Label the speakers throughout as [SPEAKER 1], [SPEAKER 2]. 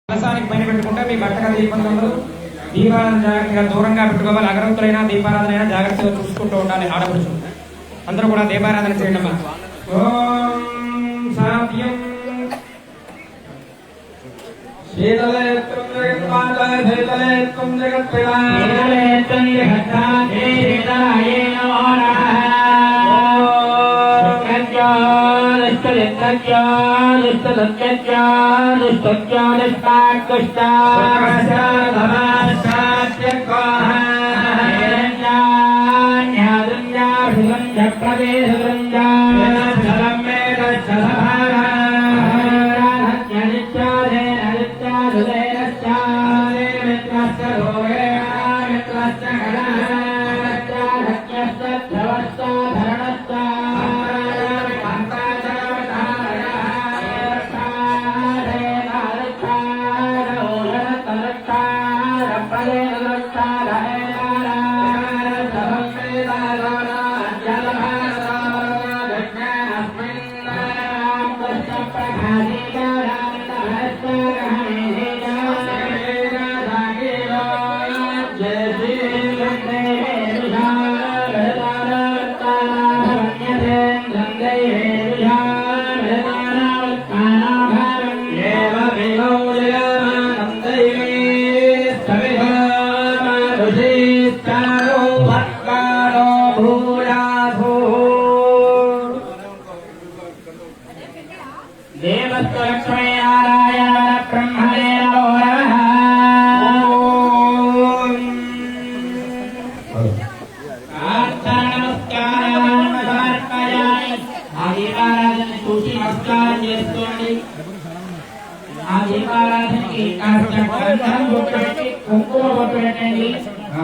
[SPEAKER 1] కలసానికి పైన పెట్టుకుంటే మీ భర్తగా దీపంలో దీపారాధన జాగ్రత్తగా దూరంగా పెట్టుకోవాలి. అగరవత్తులైనా దీపారాధన అయినా జాగ్రత్తగా చూసుకుంటూ ఉండాలి. ఆడపడుచు అందరూ కూడా దీపారాధన చేయండి అమ్మా. ఓం సాధ్యం శీతలేత్తం జగత్మాతాయ శీతలేత్తం జగత్పితా శీతలేత్తం జగత్తాతే శీతలాయే నమో నమః.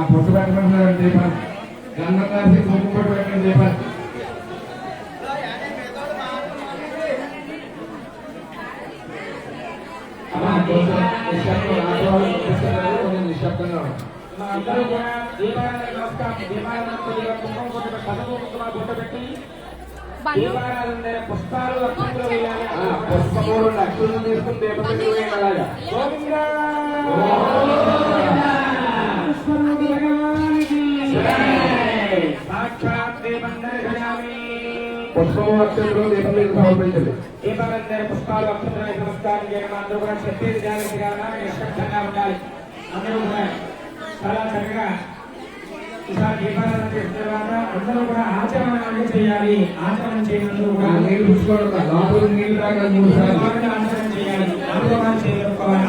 [SPEAKER 2] పొట్టు పెట్టమంటున్నారు దీపం గంధం రాసి కుంకుమ పొట్టు పెట్టండి దీపం. నిశ్శబ్దంగా అందరూ కూడా దీపారాధన నమస్కారం. దీపారాధన కుంకుమ పొట్టు పెట్టి దీపారాధన పుష్పాలు అక్షంతలు వేయాలి. పుష్పమూడు అక్షంతలు తీసుకుని దీపం పెట్టి వేయాలి. అలాగా పుష్పము అక్షంతలు దీపం మీద సమర్పించండి. దీపారాధన పుష్పాలు అక్షంతలు నమస్కారం చేయడం. అందరూ కూడా చెప్పేది జాగ్రత్తగా నిశ్శబ్దంగా ఉండాలి. అందరూ కూడా చాలా చక్కగా ఈసారి దీపారాధన చేసిన తర్వాత అందరూ కూడా ఆచరణ అనేది చేయాలి. ఆచరణ చేయడంలో కూడా నీళ్ళు పుచ్చుకోవడం లోపల నీళ్ళు రాగా 3 సార్లు ఆచరణ చేయాలి. ఆచరణ చేసుకోవాలి.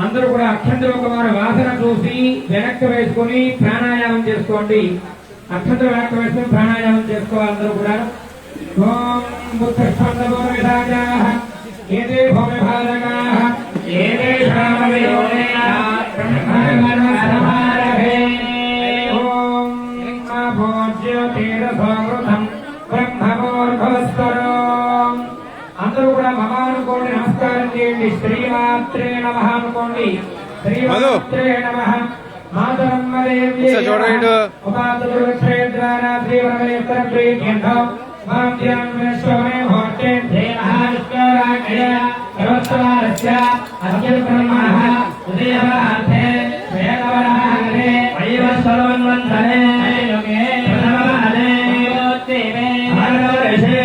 [SPEAKER 1] అందరూ కూడా అక్షంతర కుమార వాసన చూసి వెనక్కి వేసుకుని ప్రాణాయామం చేసుకోండి. అక్షంతర వెనక్కి వేసుకుని ప్రాణాయామం చేసుకోవాలి అందరూ కూడా. ఓం బుద్ధస్పందోర్విధాజాః ఏదే భౌమభారగాః ఏదే శ్రామవియోనేనాత్మహరహరహే ఓం భోజ్యోతిరసోమృతం బ్రహ్మమోర్భవస్వరో. అందరూ కూడా మమ అనుకోండి, నమస్కారం చేయండి. శ్రీమాత్రే నమః అనుకోండి. శ్రీమాత్రే నమః. మాతరమ్మదేవ్యే ఉపాసదుర్క్షేత్రానా శ్రీవరమేశ్వరప్రీత్యర్థం మాం ధ్యాన్వేశ్వరే హోతే ధేనః సర్వస్వారస్య అద్య బ్రహ్మణః ఉదయవరాధే వేదవరాహరే వైవస్వరవన్వంతరే యోగే ప్రథమవహరే యోత్తేమే భారతవర్షే